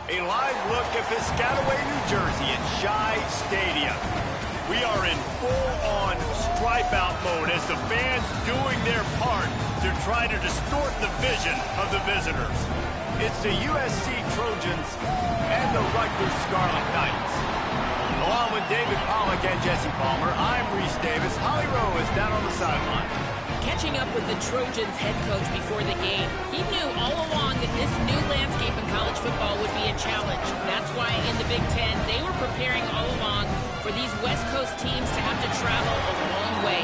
A live look at Piscataway, New Jersey at Shai Stadium. We are in full-on stripe-out mode as the fans doing their part to try to distort the vision of the visitors. It's the USC Trojans and the Rutgers Scarlet Knights. Along with David Pollack and Jesse Palmer, I'm Reese Davis. Holly Rowe is down on the sideline. Catching up with the Trojans head coach before the game, he knew all along that this new landscape in college football would be a challenge. That's why in the Big Ten, they were preparing all along for these West Coast teams to have to travel a long way.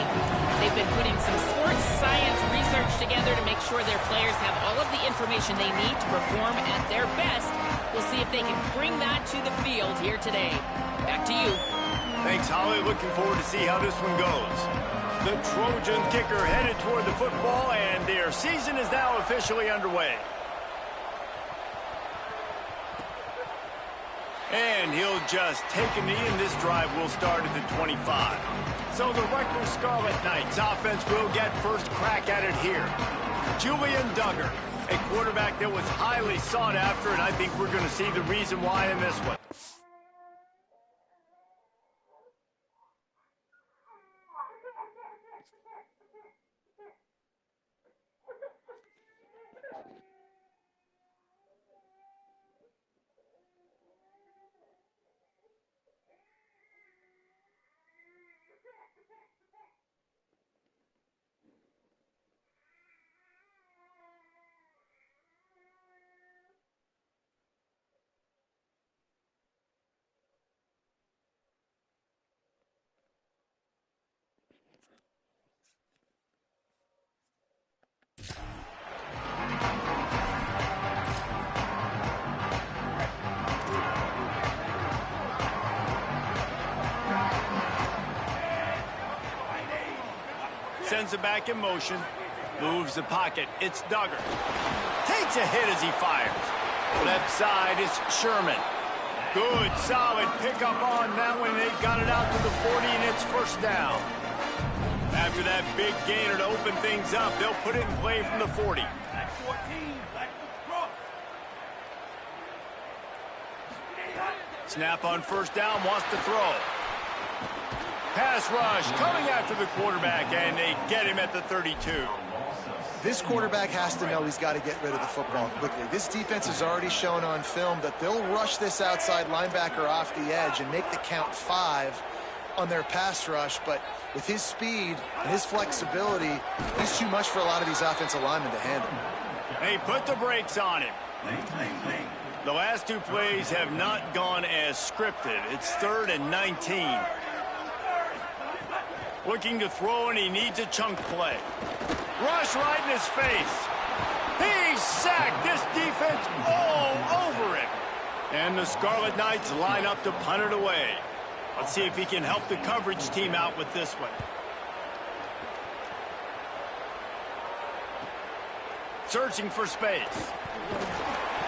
They've been putting some sports science research together to make sure their players have all of the information they need to perform at their best. We'll see if they can bring that to the field here today. Back to you. Thanks, Holly. Looking forward to see how this one goes. The Trojan kicker headed toward the football, and their season is now officially underway. And he'll just take a knee, and this drive will start at the 25. So the Rutgers Scarlet Knights offense will get first crack at it here. Julian Duggar, a quarterback that was highly sought after, and I think we're going to see the reason why in this one. Sends it back in motion. Moves the pocket. It's Duggar. Takes a hit as he fires. Left side is Sherman. Good, solid pickup on that one. They got it out to the 40, and it's first down. After that big gainer to open things up, they'll put it in play from the 40. Black 14, black cross. Snap on first down, wants to throw. Pass rush coming after the quarterback, and they get him at the 32. This quarterback has to know he's got to get rid of the football quickly. This defense has already shown on film that they'll rush this outside linebacker off the edge and make the count 5 on their pass rush, but with his speed and his flexibility, he's too much for a lot of these offensive linemen to handle. They put the brakes on him. The last two plays have not gone as scripted. It's 3rd and 19. Looking to throw, and he needs a chunk play. Rush right in his face. He's sacked. This defense all over him. And the Scarlet Knights line up to punt it away. Let's see if he can help the coverage team out with this one. Searching for space.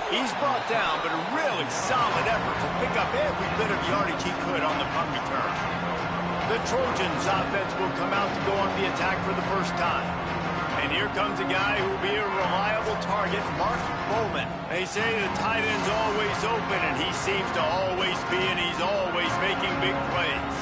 He's brought down, but a really solid effort to pick up every bit of yardage he could on the punt return. The Trojans offense will come out to go on the attack for the first time. And here comes a guy who will be a reliable target, Mark Bowman. They say the tight end's always open, and he seems to always be, and he's always making big plays.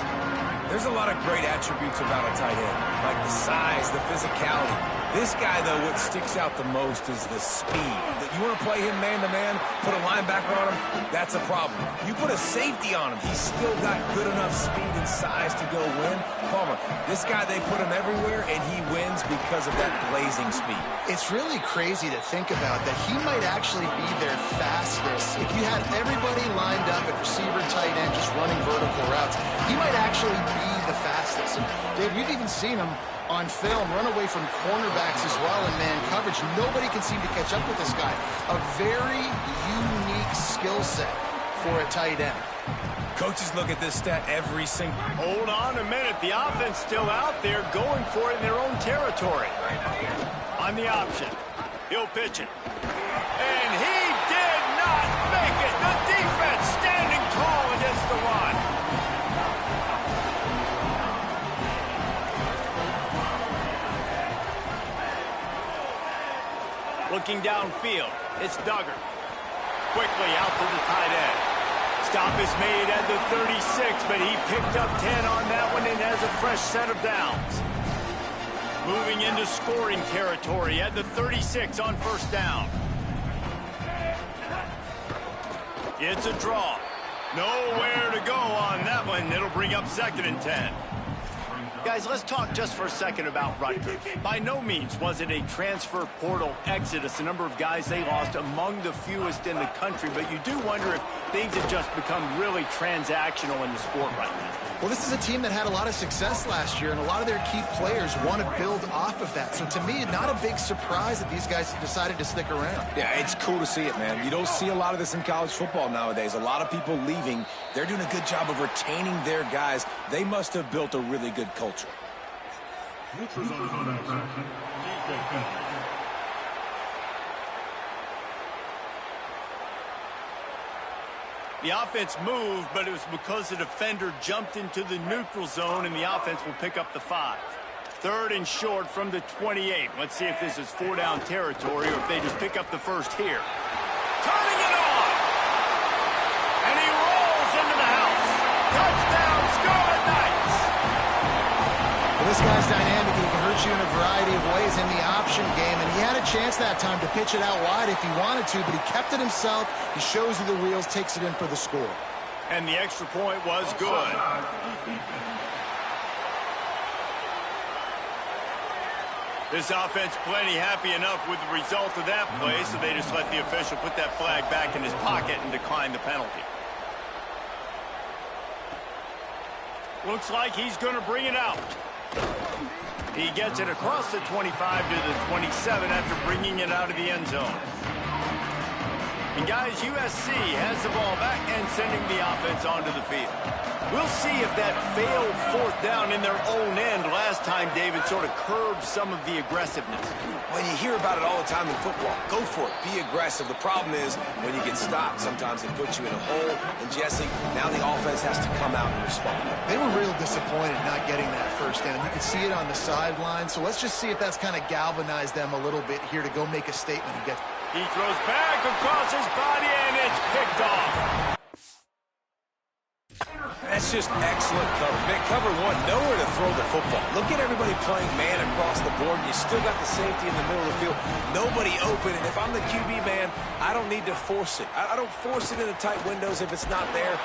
There's a lot of great attributes about a tight end, like the size, the physicality. This guy, though, what sticks out the most is the speed. You want to play him man-to-man, put a linebacker on him, that's a problem. You put a safety on him, he's still got good enough speed and size to go win. Palmer, this guy, they put him everywhere, and he wins because of that blazing speed. It's really crazy to think about that he might actually be their fastest. If you had everybody lined up at receiver, tight end, just running vertical routes, he might actually be the fastest. And Dave, you've even seen him on film run away from cornerbacks as well in man coverage. Nobody can seem to catch up with this guy. A very unique skill set for a tight end. Coaches look at this stat every single... Hold on a minute. The offense still out there going for it in their own territory. On the option. He'll pitch it. And he did not make it. The defense standing tall against the run. Looking downfield, it's Duggar. quickly out to the tight end. Stop is made at the 36, but he picked up 10 on that one and has a fresh set of downs. Moving into scoring territory at the 36 on first down. It's a draw. Nowhere to go on that one. It'll bring up 2nd and 10. Guys, let's talk just for a second about Rutgers. By no means was it a transfer portal exodus, the number of guys they lost among the fewest in the country, but you do wonder if things have just become really transactional in the sport right now. Well, this is a team that had a lot of success last year, and a lot of their key players want to build off of that. So to me, not a big surprise that these guys decided to stick around. Yeah, it's cool to see it, man. You don't see a lot of this in college football nowadays. A lot of people leaving. They're doing a good job of retaining their guys. They must have built a really good culture. The offense moved, but it was because the defender jumped into the neutral zone, and the offense will pick up the 5. 3rd and short from the 28. Let's see if this is 4-down territory or if they just pick up the first here. Turning it on! And he rolls into the house. Touchdown, Scarlet Knights! Well, this guy's dynamic. He can hurt you in a variety of ways in the option game, and he had a chance that time to pitch it out wide if he wanted to, but he kept it himself. He shows you the wheels, takes it in for the score. And the extra point was good. This offense plenty happy enough with the result of that play, so they just let the official put that flag back in his pocket and decline the penalty. Looks like he's going to bring it out. He gets it across the 25 to the 27 after bringing it out of the end zone. And guys, USC has the ball back and sending the offense onto the field. We'll see if that failed 4th down in their own end last time, David, sort of curbed some of the aggressiveness. Well, you hear about it all the time in football. Go for it. Be aggressive. The problem is when you get stopped, sometimes it puts you in a hole. And, Jesse, now the offense has to come out and respond. They were real disappointed not getting that first down. You could see it on the sideline. So let's just see if that's kind of galvanized them a little bit here to go make a statement and get. He throws back across his body, and it's picked off. That's just excellent cover. Man, cover 1, nowhere to throw the football. Look at everybody playing man across the board, and you still got the safety in the middle of the field. Nobody open, and if I'm the QB, man, I don't need to force it. I don't force it into tight windows if it's not there.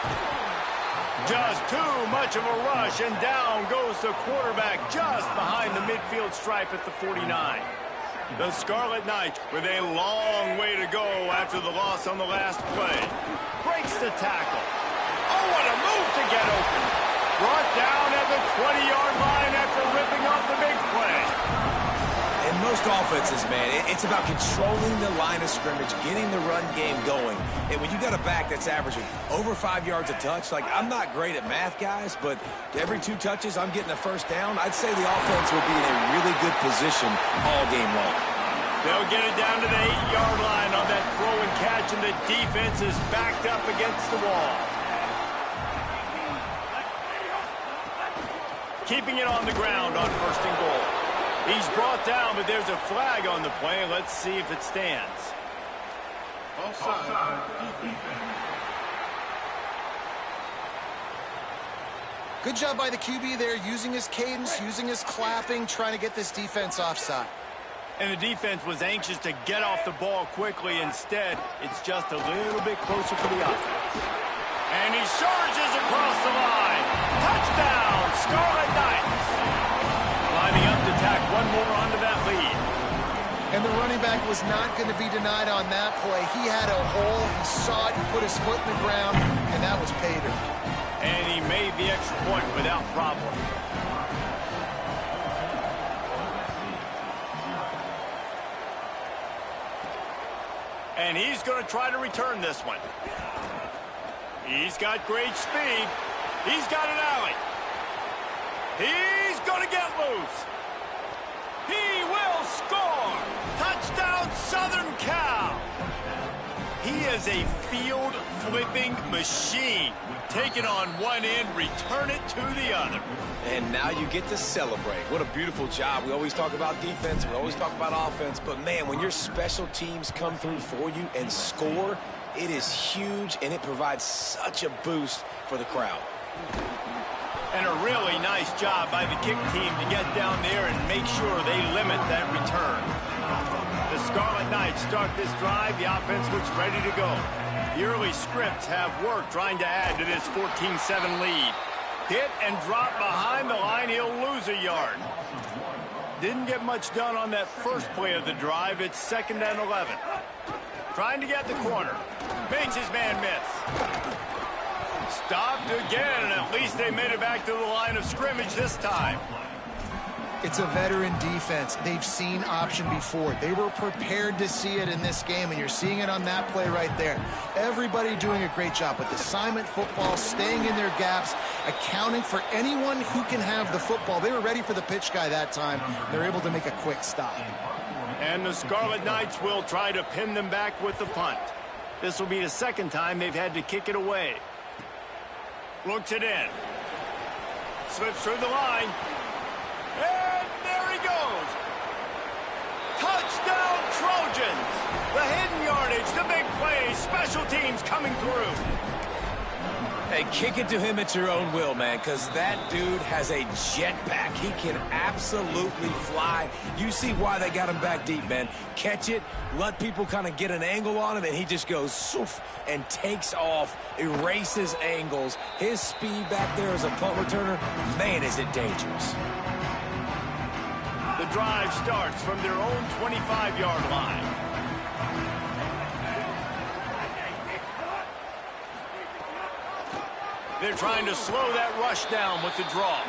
Just too much of a rush, and down goes the quarterback just behind the midfield stripe at the 49. The Scarlet Knights with a long way to go after the loss on the last play. Breaks the tackle. Oh, what a move to get open. Brought down at the 20-yard line after ripping off the big play. In most offenses, man, it's about controlling the line of scrimmage, getting the run game going. And when you got a back that's averaging over 5 yards a touch, like, I'm not great at math, guys, but every 2 touches I'm getting a first down, I'd say the offense will be in a really good position all game long. They'll get it down to the 8-yard line on that throw and catch, and the defense is backed up against the wall. Keeping it on the ground on 1st and goal. He's brought down, but there's a flag on the play. Let's see if it stands. Good job by the QB there, using his cadence, using his clapping, trying to get this defense offside. And the defense was anxious to get off the ball quickly. Instead, it's just a little bit closer for the offense. And he surges across the line. Touchdown, Scarlet Knights. Lining up to tack one more onto that lead. And the running back was not going to be denied on that play. He had a hole, he saw it, he put his foot in the ground, and that was pay dirt. And he made the extra point without problem. And he's going to try to return this one. He's got great speed. He's got an alley. He's going to get loose. He will score. Touchdown, Southern Cal. He is a field-flipping machine. Take it on one end, return it to the other. And now you get to celebrate. What a beautiful job. We always talk about defense. We always talk about offense. But, man, when your special teams come through for you and score, It is huge, and it provides such a boost for the crowd. And a really nice job by the kick team to get down there and make sure they limit that return. The Scarlet Knights start this drive. The offense looks ready to go. The early scripts have worked trying to add to this 14-7 lead. Hit and drop behind the line. He'll lose a yard. Didn't get much done on that first play of the drive. It's 2nd and 11. Trying to get the corner. Makes his man miss. Stopped again, and at least they made it back to the line of scrimmage this time. It's a veteran defense. They've seen option before. They were prepared to see it in this game, and you're seeing it on that play right there. Everybody doing a great job with assignment football, staying in their gaps, accounting for anyone who can have the football. They were ready for the pitch guy that time. They're able to make a quick stop. And the Scarlet Knights will try to pin them back with the punt. This will be the 2nd time they've had to kick it away. Looks it in. Slips through the line. And there he goes. Touchdown Trojans. The hidden yardage, the big play, special teams coming through. Hey, kick it to him at your own will, man, because that dude has a jetpack. He can absolutely fly. You see why they got him back deep, man. Catch it, let people kind of get an angle on him, and he just goes soof and takes off, erases angles. His speed back there as a punt returner, man, is it dangerous. The drive starts from their own 25-yard line. They're trying to slow that rush down with the draw.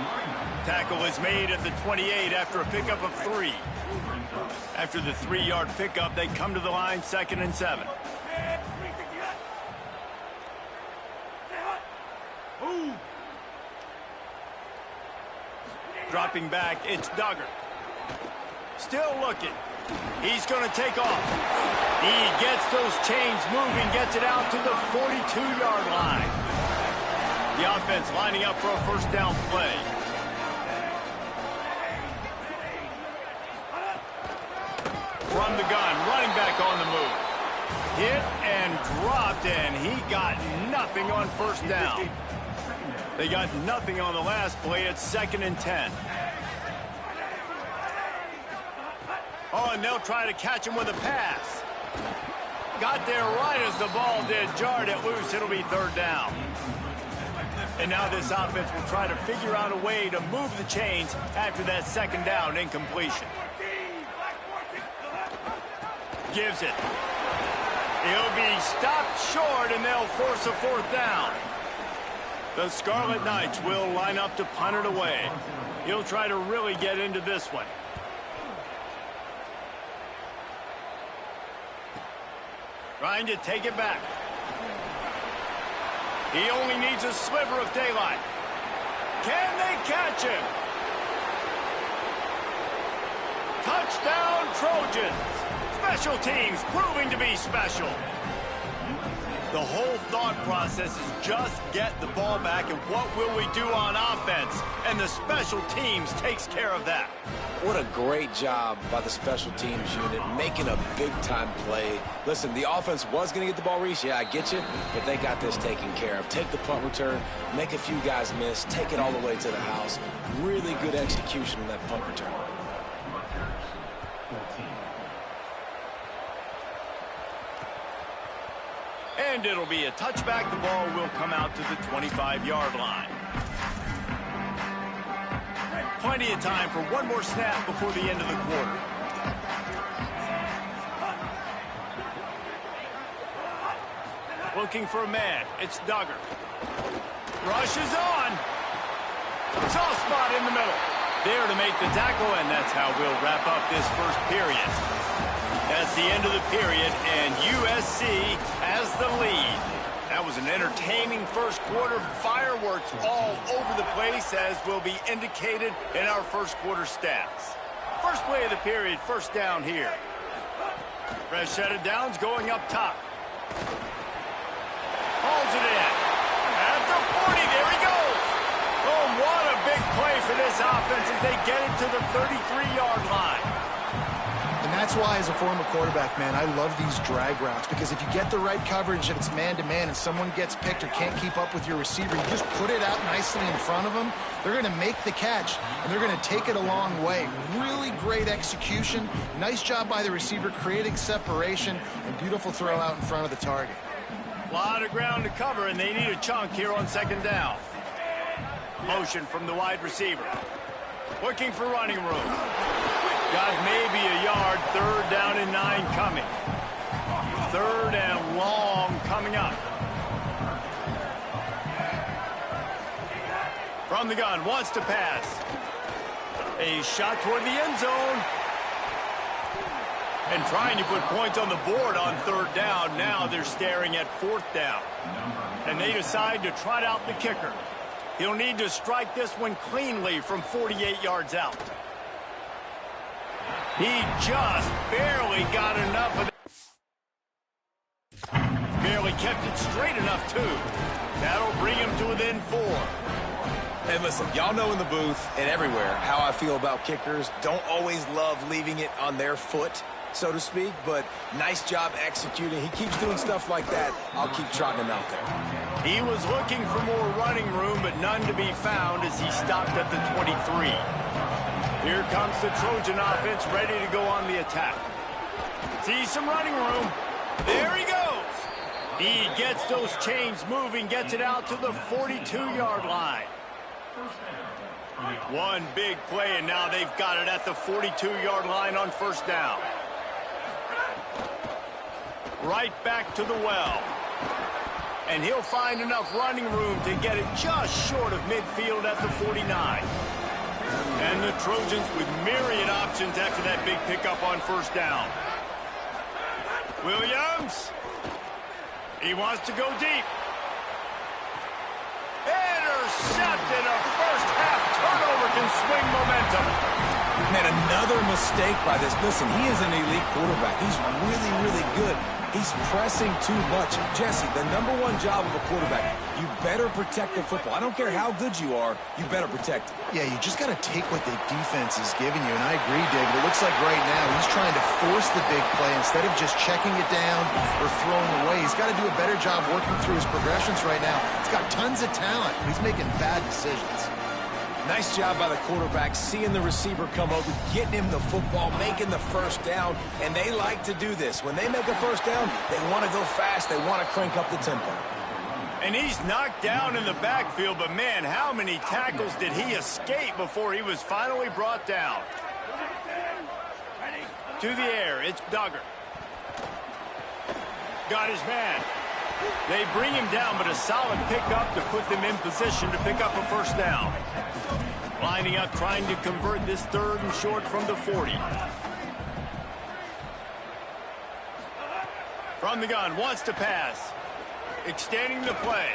Tackle is made at the 28 after a pickup of 3. After the 3-yard pickup, they come to the line 2nd and 7. Dropping back, it's Duggar. Still looking. He's going to take off. He gets those chains moving, gets it out to the 42-yard line. The offense lining up for a first down play. From the gun, running back on the move. Hit and dropped, and he got nothing on first down. They got nothing on the last play. It's 2nd and 10. Oh, and they'll try to catch him with a pass. Got there right as the ball did. Jarred it loose. It'll be 3rd down. And now this offense will try to figure out a way to move the chains after that 2nd down incompletion. Gives it. He'll be stopped short, and they'll force a 4th down. The Scarlet Knights will line up to punt it away. He'll try to really get into this one. Trying to take it back. He only needs a sliver of daylight. Can they catch him? Touchdown Trojans. Special teams proving to be special. The whole thought process is just get the ball back and what will we do on offense? And the special teams takes care of that. What a great job by the special teams unit, making a big-time play. Listen, the offense was going to get the ball reached. Yeah, I get you, but they got this taken care of. Take the punt return, make a few guys miss, take it all the way to the house. Really good execution in that punt return. And it'll be a touchback. The ball will come out to the 25-yard line. Plenty of time for one more snap before the end of the quarter. Looking for a man. It's Duggar. Rushes on. Soft spot in the middle. There to make the tackle, and that's how we'll wrap up this first period. That's the end of the period, and USC has the lead. That was an entertaining first quarter. Fireworks all over the place, as will be indicated in our first quarter stats. First play of the period, first down here. Fresh set of downs going up top. Hauls it in. At the 40, there he goes. Oh, what a big play for this offense as they get it to the 33-yard line. And that's why, as a former quarterback, man, I love these drag routes, because if you get the right coverage and it's man-to-man and someone gets picked or can't keep up with your receiver, you just put it out nicely in front of them. They're going to make the catch, and they're going to take it a long way. Really great execution. Nice job by the receiver creating separation, and beautiful throw out in front of the target. A lot of ground to cover, and they need a chunk here on second down. Motion from the wide receiver. Looking for running room. Got maybe a yard. 3rd down and 9 coming. 3rd and long coming up. From the gun, wants to pass. A shot toward the end zone. And trying to put points on the board on 3rd down. Now they're staring at 4th down. And they decide to trot out the kicker. He'll need to strike this one cleanly from 48 yards out. He just barely got enough of it. Barely kept it straight enough, too. That'll bring him to within 4. Hey, listen, y'all know in the booth and everywhere how I feel about kickers. Don't always love leaving it on their foot, so to speak, but nice job executing. He keeps doing stuff like that. I'll keep trotting him out there. He was looking for more running room, but none to be found as he stopped at the 23. Here comes the Trojan offense ready to go on the attack. See some running room. There he goes. He gets those chains moving, gets it out to the 42-yard line. One big play, and now they've got it at the 42-yard line on 1st down. Right back to the well. And he'll find enough running room to get it just short of midfield at the 49. And the Trojans with myriad options after that big pickup on 1st down. Williams. He wants to go deep. Intercepted. A first-half turnover can swing momentum. Man, another mistake by this. Listen, he is an elite quarterback. He's really, really good. He's pressing too much. Jesse, the #1 job of a quarterback, you better protect the football. I don't care how good you are, you better protect it. Yeah, you just got to take what the defense is giving you, and I agree, David. It looks like right now he's trying to force the big play instead of just checking it down or throwing away. He's got to do a better job working through his progressions right now. He's got tons of talent. He's making bad decisions. Nice job by the quarterback, seeing the receiver come over, getting him the football, making the 1st down, and they like to do this. When they make a 1st down, they want to go fast. They want to crank up the tempo. And he's knocked down in the backfield, but man, how many tackles did he escape before he was finally brought down? To the air, it's Duggar. Got his man. They bring him down, but a solid pickup to put them in position to pick up a 1st down. Lining up, trying to convert this 3rd and short from the 40. From the gun, wants to pass. Extending the play.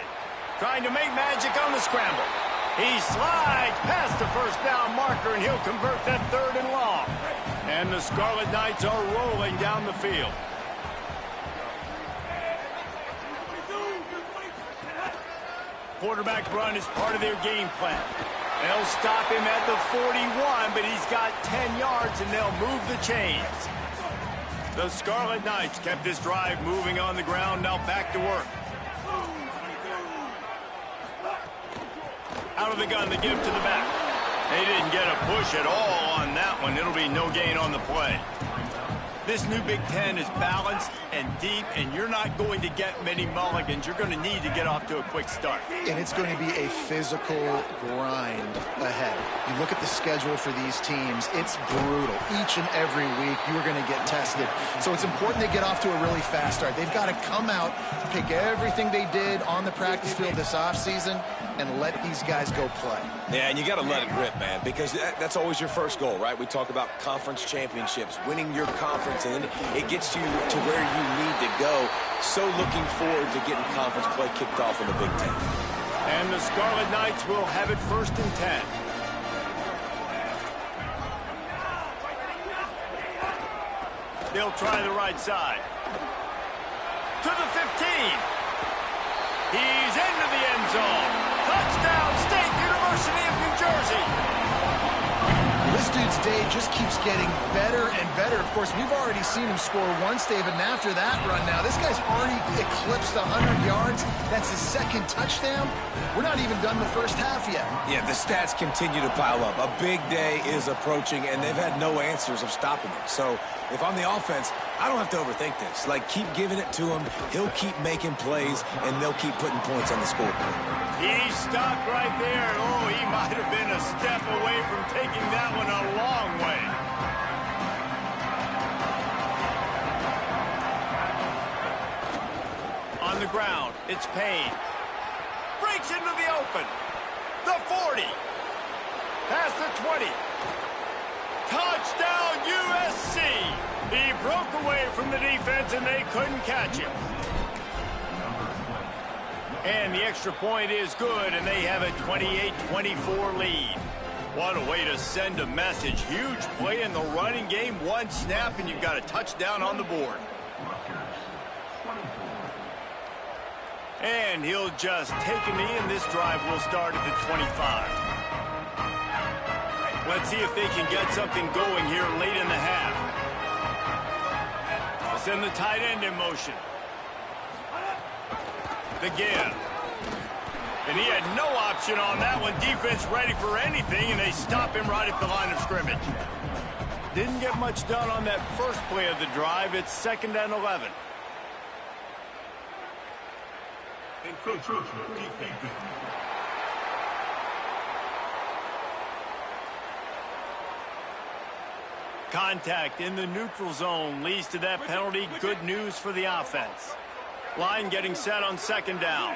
Trying to make magic on the scramble. He slides past the 1st down marker, and he'll convert that 3rd and long. And the Scarlet Knights are rolling down the field. Quarterback run is part of their game plan. They'll stop him at the 41, but he's got 10 yards, and they'll move the chains. The Scarlet Knights kept this drive moving on the ground. Now back to work. Out of the gun, they give to the back. They didn't get a push at all on that one. It'll be no gain on the play. This new Big Ten is balanced and deep, and you're not going to get many mulligans. You're going to need to get off to a quick start. And it's going to be a physical grind ahead. You look at the schedule for these teams, it's brutal. Each and every week, you're going to get tested. So it's important they get off to a really fast start. They've got to come out, pick everything they did on the practice field this offseason, and let these guys go play. Yeah, and you got to let it rip, man, because that's always your first goal, right? We talk about conference championships, winning your conference, and then it gets you to where you need to go. So looking forward to getting conference play kicked off in the Big Ten. And the Scarlet Knights will have it 1st and 10. They'll try the right side. To the 15. He's into the end zone. Touchdown, State University of New Jersey. This dude's day just keeps getting better and better. Of course, we've already seen him score once, David, and after that run now, this guy's already eclipsed 100 yards. That's his second touchdown. We're not even done the first half yet. Yeah, the stats continue to pile up. A big day is approaching, and they've had no answers of stopping him. So if I'm the offense, I don't have to overthink this. Like, keep giving it to him. He'll keep making plays, and they'll keep putting points on the scoreboard. He stopped right there. Oh, he might have been a step away from taking that one a long way. On the ground, it's Payne. Breaks into the open. The 40. Past the 20. Touchdown, USC. He broke away from the defense, and they couldn't catch him. And the extra point is good, and they have a 28-24 lead. What a way to send a message. Huge play in the running game. One snap, and you've got a touchdown on the board. And he'll just take a knee, and this drive will start at the 25. Let's see if they can get something going here late in the half. They'll send the tight end in motion. The give. And he had no option on that one. Defense ready for anything, and they stop him right at the line of scrimmage. Didn't get much done on that first play of the drive. It's 2nd and 11. Contact in the neutral zone leads to that penalty. Good news for the offense. Line getting set on 2nd down.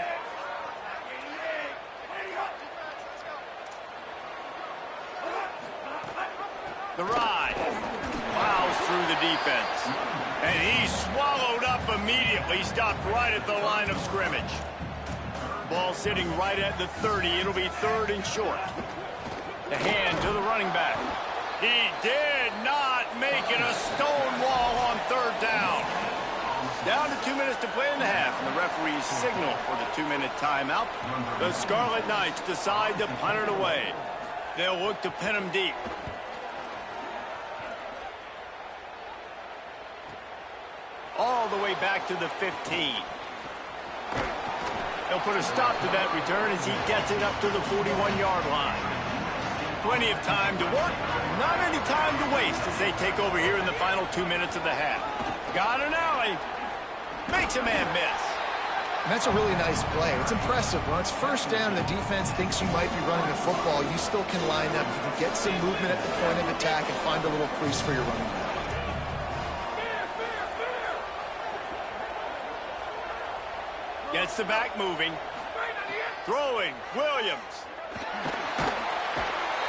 The ride plows through the defense. And he's swallowed up immediately. Stopped right at the line of scrimmage. Ball sitting right at the 30. It'll be 3rd and short. The hand to the running back. He did not make it. A stone wall on 3rd down. Down to 2 minutes to play in the half, and the referees signal for the 2-minute timeout. The Scarlet Knights decide to punt it away. They'll look to pin him deep. All the way back to the 15. They'll put a stop to that return as he gets it up to the 41-yard line. Plenty of time to work, not any time to waste as they take over here in the final 2 minutes of the half. Got an alley. Makes a man miss. And that's a really nice play. It's impressive. When it's 1st down and the defense thinks you might be running the football, you still can line up. You can get some movement at the point of attack and find a little crease for your running back. Gets the back moving. Throwing. Williams.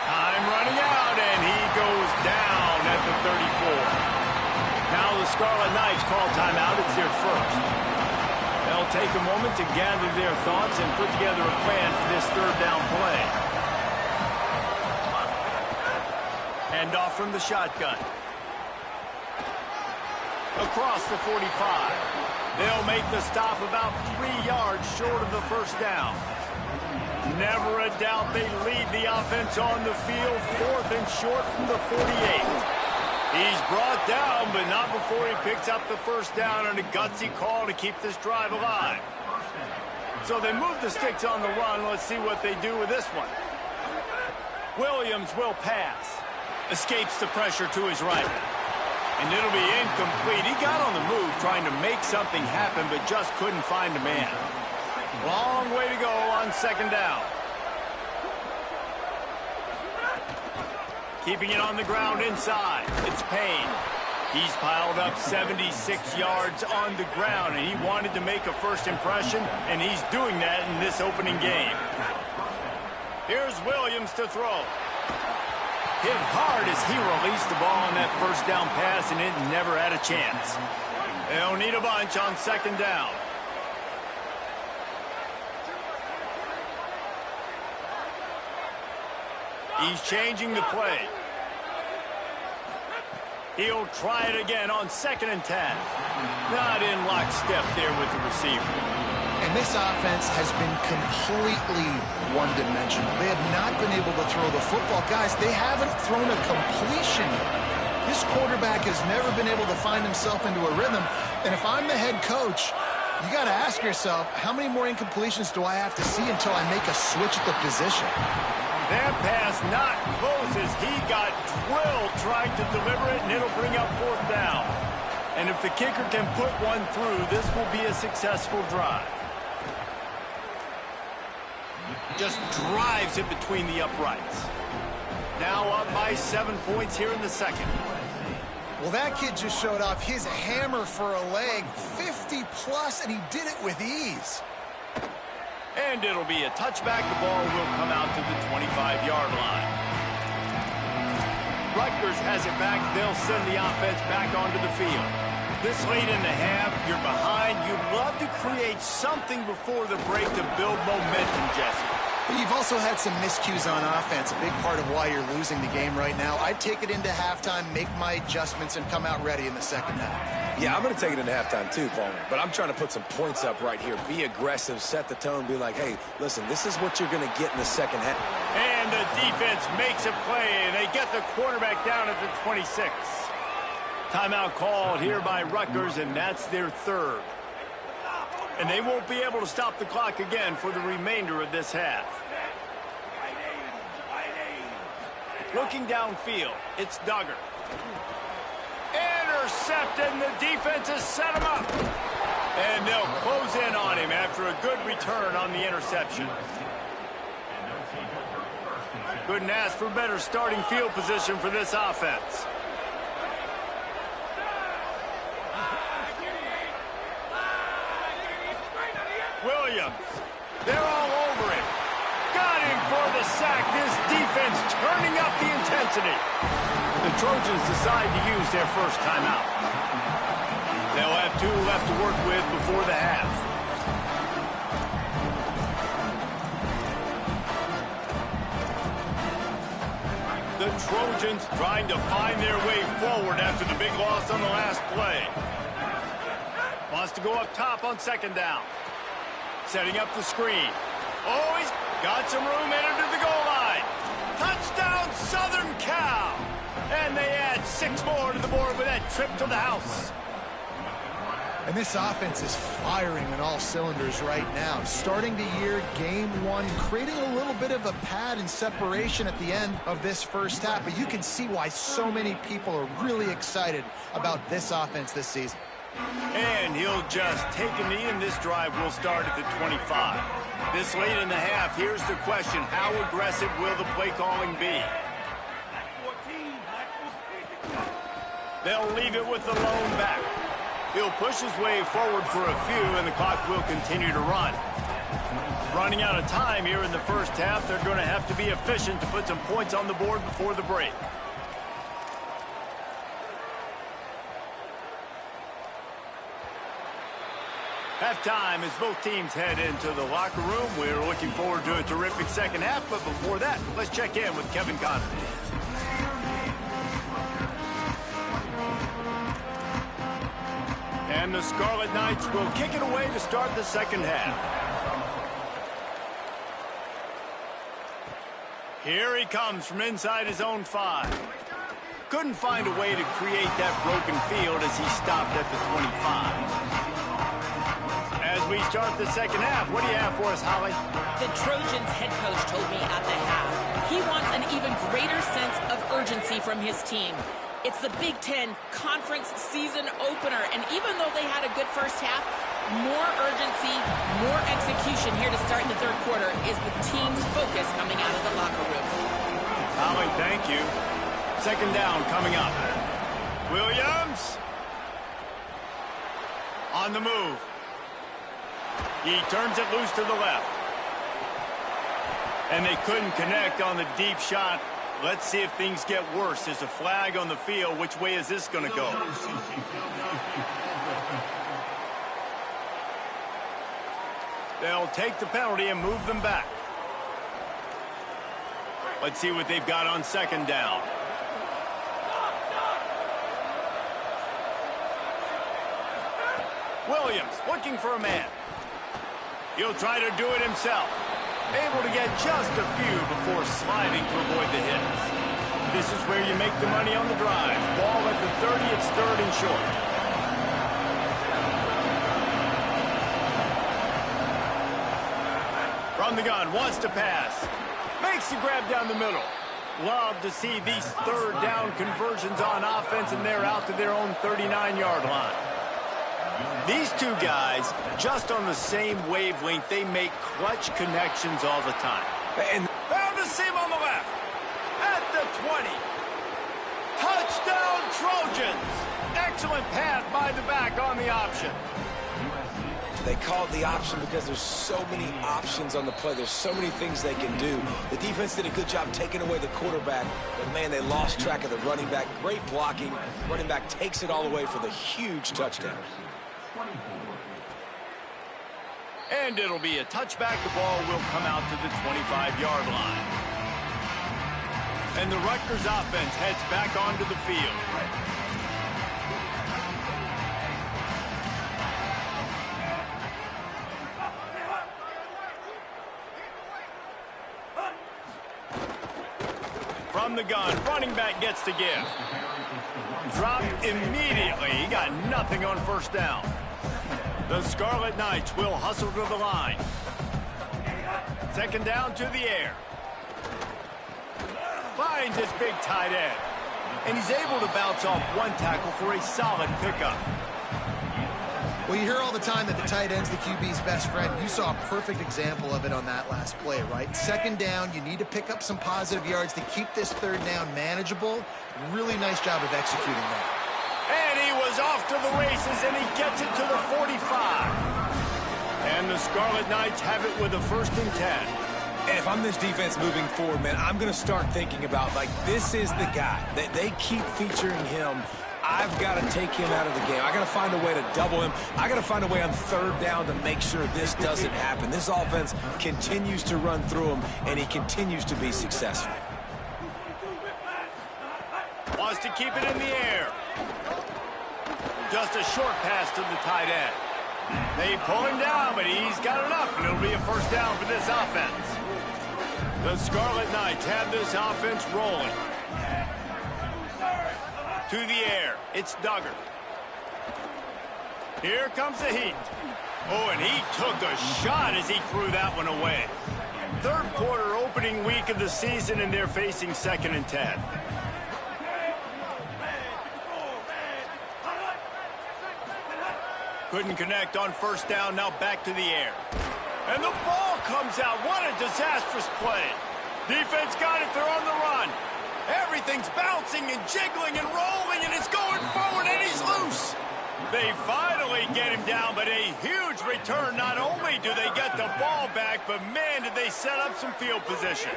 Time running out, and he goes down at the 34. Now the Scarlet Knights call timeout. It's their first. They'll take a moment to gather their thoughts and put together a plan for this 3rd down play. Hand off from the shotgun. Across the 45. They'll make the stop about 3 yards short of the 1st down. Never a doubt they lead the offense on the field. 4th and short from the 48. He's brought down, but not before he picks up the 1st down on a gutsy call to keep this drive alive. So they move the sticks on the run. Let's see what they do with this one. Williams will pass. Escapes the pressure to his right. And it'll be incomplete. He got on the move trying to make something happen, but just couldn't find a man. Long way to go on 2nd down. Keeping it on the ground inside. It's Payne. He's piled up 76 yards on the ground, and he wanted to make a first impression, and he's doing that in this opening game. Here's Williams to throw. Hit hard as he released the ball on that 1st down pass, and it never had a chance. They'll need a bunch on 2nd down. He's changing the play. He'll try it again on 2nd and 10. Not in lockstep there with the receiver. And this offense has been completely one-dimensional. They have not been able to throw the football. Guys, they haven't thrown a completion yet. This quarterback has never been able to find himself into a rhythm. And if I'm the head coach, you got to ask yourself, how many more incompletions do I have to see until I make a switch at the position? That pass not close as he got drilled trying to deliver it, and it'll bring up 4th down. And if the kicker can put one through, this will be a successful drive. Just drives it between the uprights. Now up by 7 points here in the second. Well, that kid just showed off his hammer for a leg, 50-plus, and he did it with ease. And it'll be a touchback. The ball will come out to the 25-yard line. Rutgers has it back. They'll send the offense back onto the field. This late in the half, you're behind. You'd love to create something before the break to build momentum, Jesse. But you've also had some miscues on offense, a big part of why you're losing the game right now. I'd take it into halftime, make my adjustments, and come out ready in the second half. Yeah, I'm going to take it into halftime too, Paul. But I'm trying to put some points up right here. Be aggressive, set the tone, be like, hey, listen, this is what you're going to get in the second half. And the defense makes a play. They get the quarterback down at the 26. Timeout called here by Rutgers, and that's their 3rd. And they won't be able to stop the clock again for the remainder of this half. Looking downfield, it's Duggar. Intercepted, and the defense has set him up. And they'll close in on him after a good return on the interception. Couldn't ask for better starting field position for this offense. Williams, they're all over him. Got him for the sack. This defense turning up the intensity. The Trojans decide to use their first timeout. They'll have 2 left to work with before the half. The Trojans trying to find their way forward after the big loss on the last play. Wants to go up top on 2nd down. Setting up the screen. Oh, he's got some room entered to the goal line. Touchdown, Southern Cal. And they add 6 more to the board with that trip to the house. And this offense is firing on all cylinders right now. Starting the year, game 1, creating a little bit of a pad and separation at the end of this first half. But you can see why so many people are really excited about this offense this season. And he'll just take a knee, and this drive will start at the 25. This late in the half, here's the question. How aggressive will the play calling be? They'll leave it with the lone back. He'll push his way forward for a few, and the clock will continue to run. Running out of time here in the first half, they're going to have to be efficient to put some points on the board before the break. Halftime as both teams head into the locker room. We're looking forward to a terrific second half, but before that, let's check in with Kevin Conner. And the Scarlet Knights will kick it away to start the second half. Here he comes from inside his own 5. Couldn't find a way to create that broken field as he stopped at the 25. As we start the second half, what do you have for us, Holly? The Trojans head coach told me at the half he wants an even greater sense of urgency from his team. It's the Big Ten Conference season opener, and even though they had a good first half, more urgency, more execution here to start in the 3rd quarter is the team's focus coming out of the locker room. Holly, thank you. Second down coming up. Williams on the move. He turns it loose to the left. And they couldn't connect on the deep shot. Let's see if things get worse. There's a flag on the field. Which way is this going to go? They'll take the penalty and move them back. Let's see what they've got on second down. Williams looking for a man. He'll try to do it himself. Able to get just a few before sliding to avoid the hits. This is where you make the money on the drive. Ball at the 30, it's 3rd and short. From the gun, wants to pass. Makes the grab down the middle. Love to see these 3rd down conversions on offense, and they're out to their own 39-yard line. These two guys, just on the same wavelength, they make clutch connections all the time. And found a seam on the left. At the 20. Touchdown, Trojans. Excellent pass by the back on the option. They call it the option because there's so many options on the play. There's so many things they can do. The defense did a good job taking away the quarterback, but, man, they lost track of the running back. Great blocking. Running back takes it all away for the huge touchdown. And it'll be a touchback. The ball will come out to the 25-yard line. And the Rutgers offense heads back onto the field. From the gun, running back gets to give. Dropped immediately. He got nothing on 1st down. The Scarlet Knights will hustle to the line. 2nd down to the air. Finds his big tight end. And he's able to bounce off one tackle for a solid pickup. Well, you hear all the time that the tight end's the QB's best friend. You saw a perfect example of it on that last play, right? 2nd down, you need to pick up some positive yards to keep this 3rd down manageable. Really nice job of executing that. And he was off to the races, and he gets it to the 45. And the Scarlet Knights have it with a 1st and 10. And if I'm this defense moving forward, man, I'm going to start thinking about, like, this is the guy. They keep featuring him. I've got to take him out of the game. I got to find a way to double him. I got to find a way on 3rd down to make sure this doesn't happen. This offense continues to run through him, and he continues to be successful. Wants to keep it in the air. Just a short pass to the tight end. They pull him down, but he's got enough, and it'll be a 1st down for this offense. The Scarlet Knights have this offense rolling. To the air, it's Duggar. Here comes the heat. Oh, and he took a shot as he threw that one away. 3rd quarter opening week of the season, and they're facing 2nd and 10. Couldn't connect on 1st down, now back to the air. And the ball comes out. What a disastrous play. Defense got it, they're on the run. Everything's bouncing and jiggling and rolling, and it's going forward, and he's loose. They finally get him down, but a huge return. Not only do they get the ball back, but, man, did they set up some field position.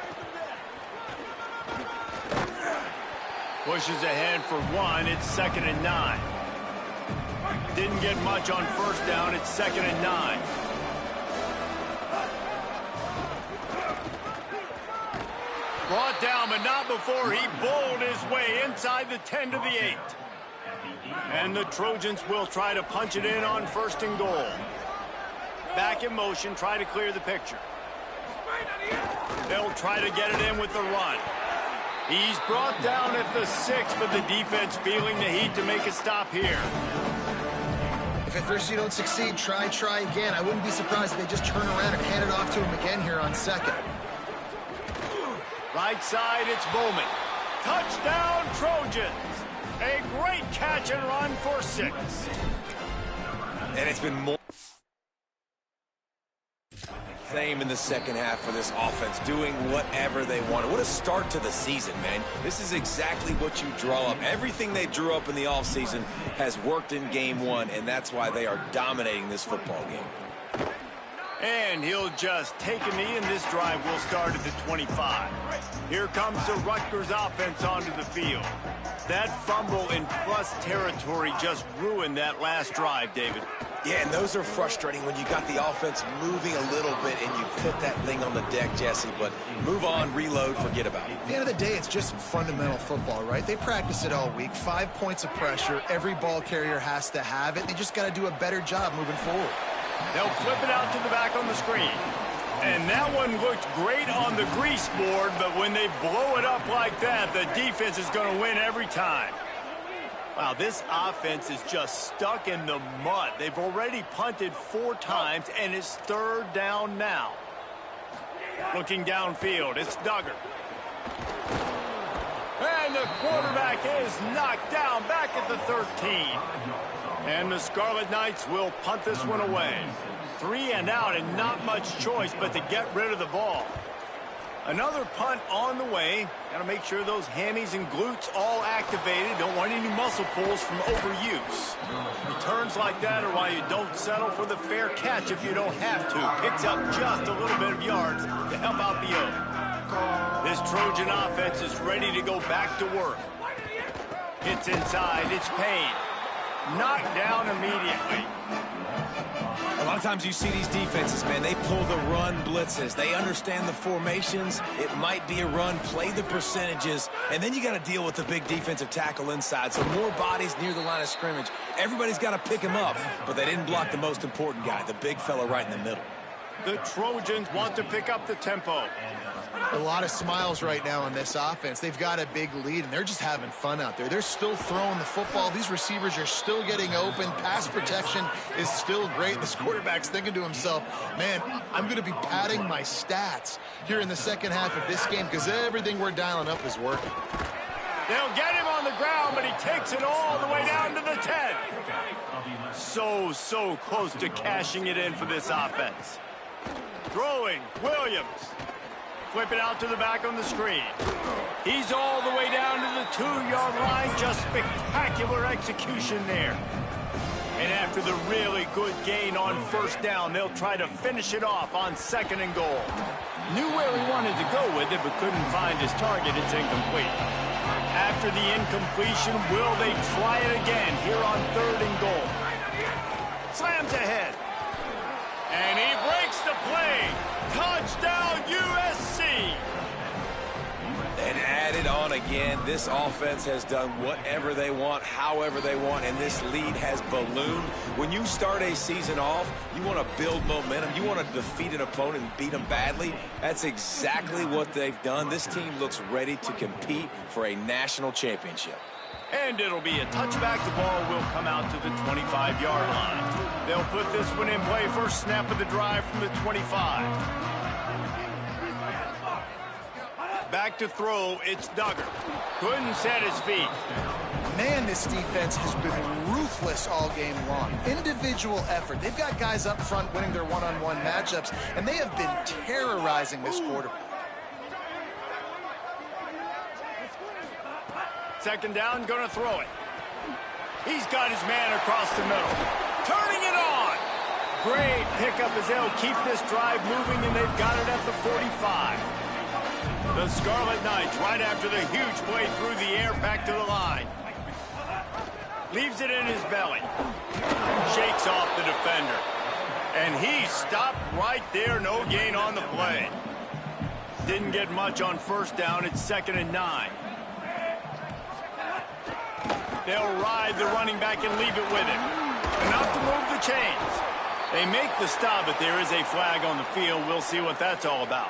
Pushes ahead for 1. It's 2nd and 9. Didn't get much on 1st down. It's 2nd and 9. Brought down, but not before he bowled his way inside the 10 to the 8. And the Trojans will try to punch it in on 1st and goal. Back in motion, try to clear the picture. They'll try to get it in with the run. He's brought down at the 6, but the defense feeling the heat to make a stop here. If at first you don't succeed, try again. I wouldn't be surprised if they just turn around and hand it off to him again here on 2nd. Right side, it's Bowman. Touchdown, Trojans. A great catch and run for 6. And it's been more same in the 2nd half for this offense, doing whatever they wanted. What a start to the season, man. This is exactly what you draw up. Everything they drew up in the offseason has worked in game 1, and that's why they are dominating this football game. And he'll just take a knee, and this drive will start at the 25. Here comes the Rutgers offense onto the field. That fumble in plus territory just ruined that last drive, David. Yeah, and those are frustrating when you got the offense moving a little bit and you put that thing on the deck, Jesse. But move on, reload, forget about it. At the end of the day, it's just fundamental football, right? They practice it all week. 5 points of pressure. Every ball carrier has to have it. They just got to do a better job moving forward. They'll flip it out to the back on the screen. And that one looked great on the grease board, but when they blow it up like that, the defense is going to win every time. Wow, this offense is just stuck in the mud. They've already punted 4 times, and it's 3rd down now. Looking downfield, it's Duggar. And the quarterback is knocked down back at the 13. And the Scarlet Knights will punt this one away. 3 and out, and not much choice but to get rid of the ball. Another punt on the way. Got to make sure those hammies and glutes all activated. Don't want any muscle pulls from overuse. Returns like that are why you don't settle for the fair catch if you don't have to. Picks up just a little bit of yards to help out the Oak. This Trojan offense is ready to go back to work. Hits inside. It's Payne. Knocked down immediately. A lot of times you see these defenses, man, they pull the run blitzes. They understand the formations. It might be a run, play the percentages, and then you got to deal with the big defensive tackle inside. So more bodies near the line of scrimmage. Everybody's got to pick him up, but they didn't block the most important guy, the big fella right in the middle. The Trojans want to pick up the tempo. A lot of smiles right now in this offense. They've got a big lead, and they're just having fun out there. They're still throwing the football. These receivers are still getting open. Pass protection is still great. This quarterback's thinking to himself, man, I'm going to be padding my stats here in the second half of this game because everything we're dialing up is working. They'll get him on the ground, but he takes it all the way down to the 10. So close to cashing it in for this offense. Throwing, Williams. Flip it out to the back on the screen. He's all the way down to the 2-yard line. Just spectacular execution there. And after the really good gain on 1st down, they'll try to finish it off on 2nd and goal. Knew where he wanted to go with it, but couldn't find his target. It's incomplete. After the incompletion, will they try it again here on 3rd and goal? Slams ahead. And he breaks the play. Touchdown, USC. And added on again, this offense has done whatever they want, however they want, and this lead has ballooned. When you start a season off, you want to build momentum. You want to defeat an opponent and beat them badly. That's exactly what they've done. This team looks ready to compete for a national championship. And it'll be a touchback. The ball will come out to the 25-yard line. They'll put this one in play. First snap of the drive from the 25. Back to throw, it's Duggar. Couldn't set his feet. Man, this defense has been ruthless all game long. Individual effort. They've got guys up front winning their one-on-one matchups, and they have been terrorizing this quarter. 2nd down, gonna throw it. He's got his man across the middle. Turning it on. Great pickup as they'll keep this drive moving, and they've got it at the 45. The Scarlet Knights, right after the huge play through the air, back to the line. Leaves it in his belly. Shakes off the defender. And he stopped right there, no gain on the play. Didn't get much on 1st down, it's 2nd and 9. They'll ride the running back and leave it with him. Enough to move the chains. They make the stop, but there is a flag on the field. We'll see what that's all about.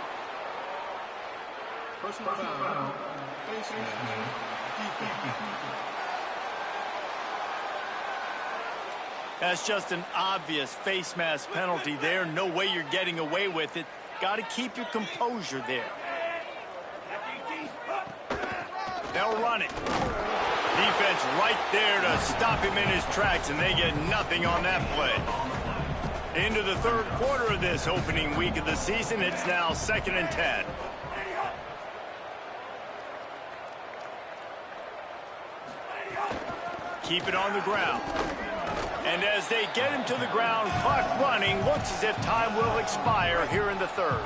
That's just an obvious face mask penalty there. No way you're getting away with it. Got to keep your composure there. They'll run it. Defense right there to stop him in his tracks, and they get nothing on that play. Into the 3rd quarter of this opening week of the season, it's now 2nd and 10. Keep it on the ground. And as they get him to the ground, clock running, looks as if time will expire here in the 3rd.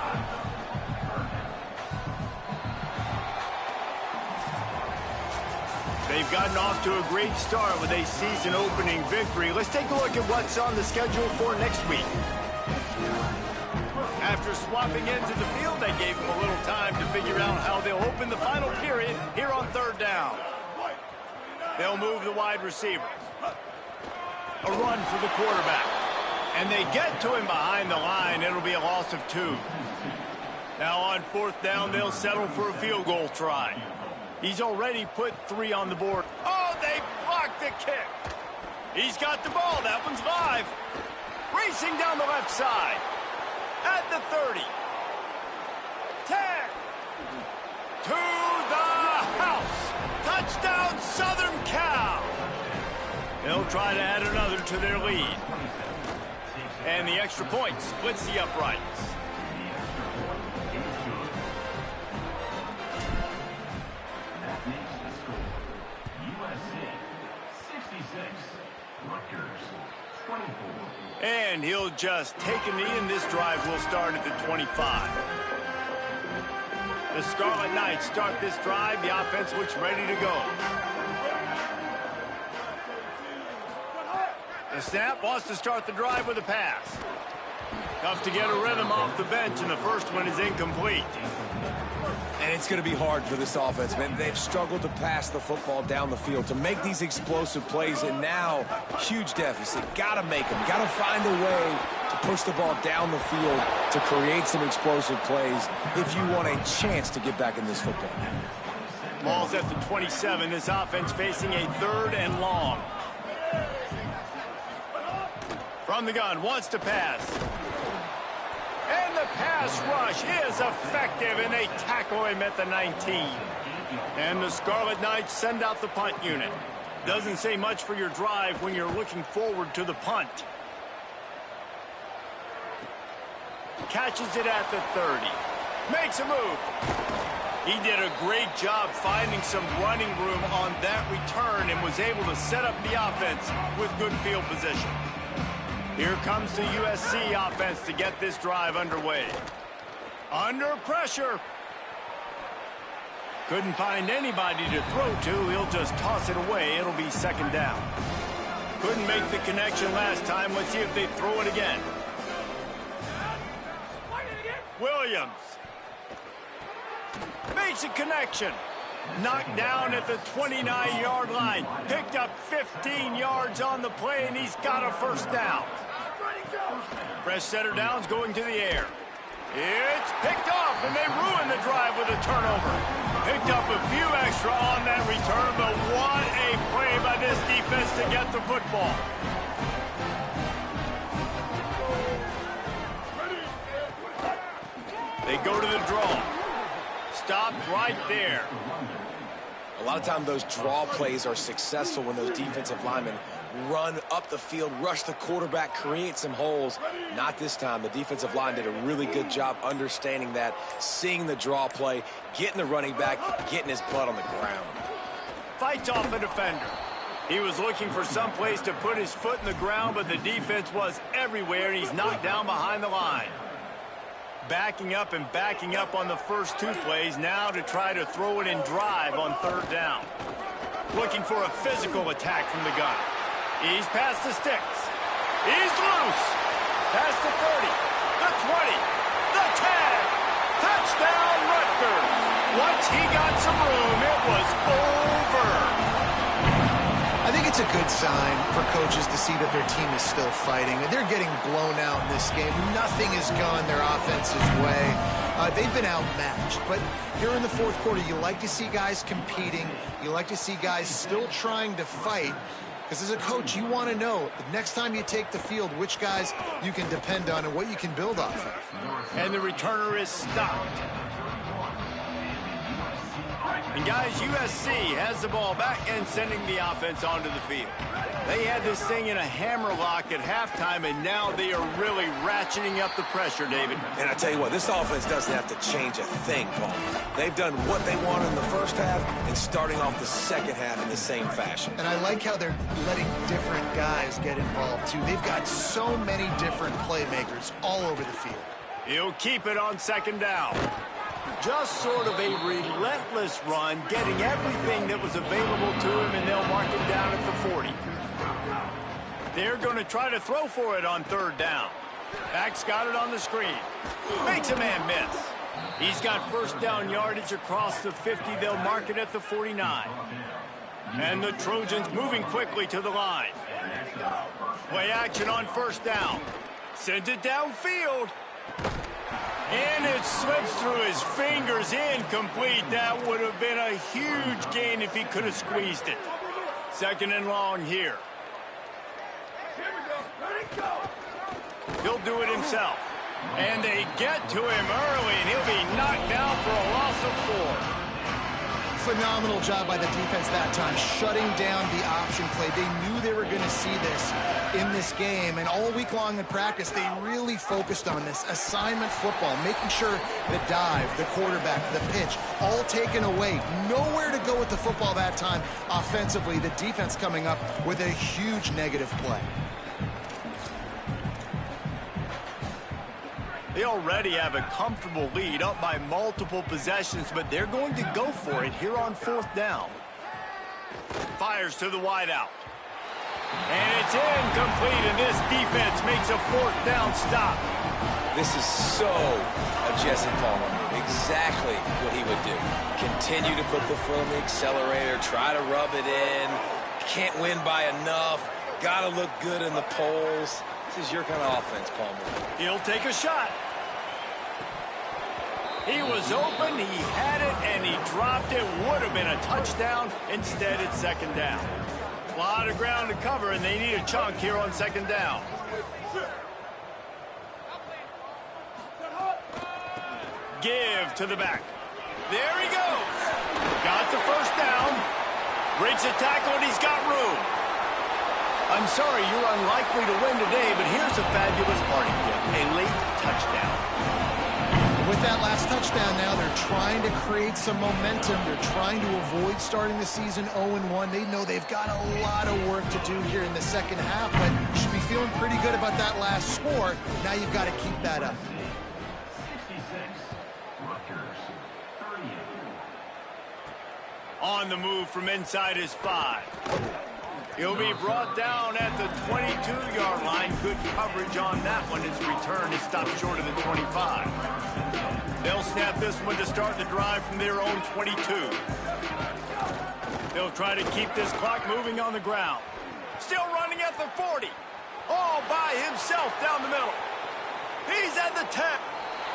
They've gotten off to a great start with a season-opening victory. Let's take a look at what's on the schedule for next week. After swapping ends of the field, they gave them a little time to figure out how they'll open the final period here on 3rd down. They'll move the wide receiver. A run for the quarterback. And they get to him behind the line. It'll be a loss of 2. Now on 4th down, they'll settle for a field goal try. He's already put 3 on the board. Oh, they blocked the kick. He's got the ball. That one's live. Racing down the left side. At the 30. 10. To the house. Touchdown, Southern Cal. They'll try to add another to their lead. And the extra point splits the uprights. That makes the score USC 66, Rutgers 24. And he'll just take a knee, and this drive will start at the 25. The Scarlet Knights start this drive. The offense looks ready to go. The snap wants to start the drive with a pass. Tough to get a rhythm off the bench, and the first one is incomplete. And it's going to be hard for this offense, man. They've struggled to pass the football down the field, to make these explosive plays, and now, huge deficit. Got to make them. Got to find a way to push the ball down the field to create some explosive plays if you want a chance to get back in this football. Ball's at the 27. This offense facing a 3rd and long. From the gun, wants to pass. And the pass rush is effective, and they tackle him at the 19. And the Scarlet Knights send out the punt unit. Doesn't say much for your drive when you're looking forward to the punt. Catches it at the 30. Makes a move. He did a great job finding some running room on that return and was able to set up the offense with good field position. Here comes the USC offense to get this drive underway. Under pressure. Couldn't find anybody to throw to. He'll just toss it away. It'll be 2nd down. Couldn't make the connection last time. Let's see if they throw it again. Williams. Makes a connection. Knocked down at the 29-yard line. Picked up 15 yards on the play, and he's got a 1st down. Fresh setter down's going to the air. It's picked off, and they ruin the drive with a turnover. Picked up a few extra on that return, but what a play by this defense to get the football. They go to the draw. Stopped right there. A lot of times those draw plays are successful when those defensive linemen run up the field, rush the quarterback, create some holes. Not this time. The defensive line did a really good job understanding that, seeing the draw play, getting the running back, getting his butt on the ground. Fights off a defender. He was looking for some place to put his foot in the ground, but the defense was everywhere, and he's knocked down behind the line. Backing up and backing up on the first 2 plays, now to try to throw it in drive on 3rd down. Looking for a physical attack from the gun. He's past the sticks. He's loose. Past the 30, the 20, the 10. Touchdown, Rutgers. Once he got some room, it was over. I think it's a good sign for coaches to see that their team is still fighting. They're getting blown out in this game. Nothing has gone their offense's way. They've been outmatched. But here in the 4th quarter, you like to see guys competing. You like to see guys still trying to fight. Because as a coach, you want to know the next time you take the field which guys you can depend on and what you can build off of. And the returner is stopped. And guys, USC has the ball back and sending the offense onto the field. They had this thing in a hammerlock at halftime, and now they are really ratcheting up the pressure, David. And I tell you what, this offense doesn't have to change a thing, Paul. They've done what they wanted in the first half and starting off the second half in the same fashion. And I like how they're letting different guys get involved, too. They've got so many different playmakers all over the field. He'll keep it on 2nd down. Just sort of a relentless run, getting everything that was available to him, and they'll mark him down at the 40. They're going to try to throw for it on 3rd down. Back's got it on the screen. Makes a man miss. He's got 1st down yardage across the 50. They'll mark it at the 49. And the Trojans moving quickly to the line. Play action on 1st down. Sends it downfield. And it slips through his fingers, incomplete. That would have been a huge gain if he could have squeezed it. 2nd and long here. He'll do it himself. And they get to him early, and he'll be knocked down for a loss of 4. Phenomenal job by the defense that time, shutting down the option play. They knew they were going to see this in this game, and all week long in practice, they really focused on this assignment football, making sure the dive, the quarterback, the pitch, all taken away. Nowhere to go with the football that time offensively. The defense coming up with a huge negative play. They already have a comfortable lead, up by multiple possessions, but they're going to go for it here on 4th down. Fires to the wideout. And it's incomplete, and this defense makes a 4th down stop. This is so a Jesse Palmer move. Exactly what he would do. Continue to put the foot on the accelerator, try to rub it in. Can't win by enough. Got to look good in the polls. This is your kind of offense, Palmer. He'll take a shot. He was open, he had it, and he dropped it. Would have been a touchdown. Instead, it's 2nd down. A lot of ground to cover, and they need a chunk here on 2nd down. Give to the back. There he goes. Got the 1st down. Breaks a tackle, and he's got room. I'm sorry, you're unlikely to win today, but here's a fabulous party gift. A late touchdown. With that last touchdown now, they're trying to create some momentum. They're trying to avoid starting the season 0-1. They know they've got a lot of work to do here in the 2nd half, but you should be feeling pretty good about that last score. Now you've got to keep that up. 66, Rutgers, 38. On the move from inside his 5. He'll be brought down at the 22-yard line. Good coverage on that one. His return is stopped short of the 25. They'll snap this one to start the drive from their own 22. They'll try to keep this clock moving on the ground. Still running at the 40. All by himself down the middle. He's at the 10.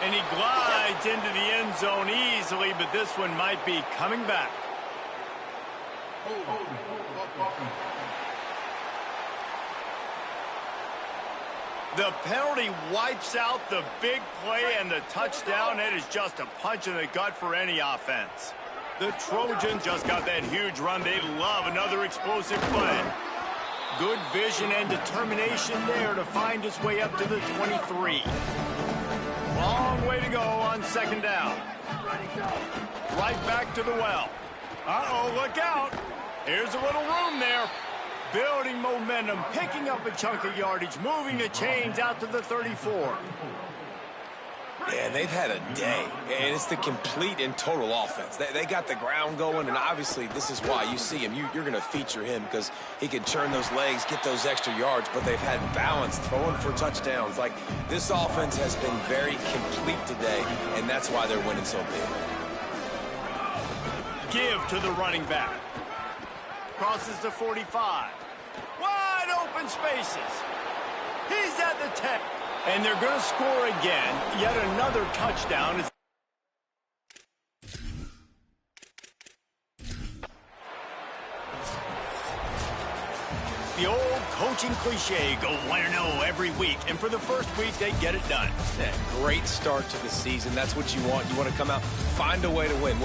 And he glides into the end zone easily, but this one might be coming back. The penalty wipes out the big play and the touchdown. It is just a punch in the gut for any offense. The Trojans just got that huge run. They love another explosive play. Good vision and determination there to find his way up to the 23. Long way to go on 2nd down. Right back to the well. Uh-oh, look out. Here's a little room there. Building momentum, picking up a chunk of yardage, moving the chains out to the 34. Yeah, they've had a day, and it's the complete and total offense. They got the ground going, and obviously this is why you see him. You're going to feature him because he can turn those legs, get those extra yards, but they've had balance, throwing for touchdowns. Like, this offense has been very complete today, and that's why they're winning so big. Give to the running back. Crosses the 45. Wide open spaces. He's at the 10. And they're going to score again. Yet another touchdown. The old coaching cliche, go 1-0 every week. And for the first week, they get it done. Yeah, great start to the season. That's what you want. You want to come out, find a way to win.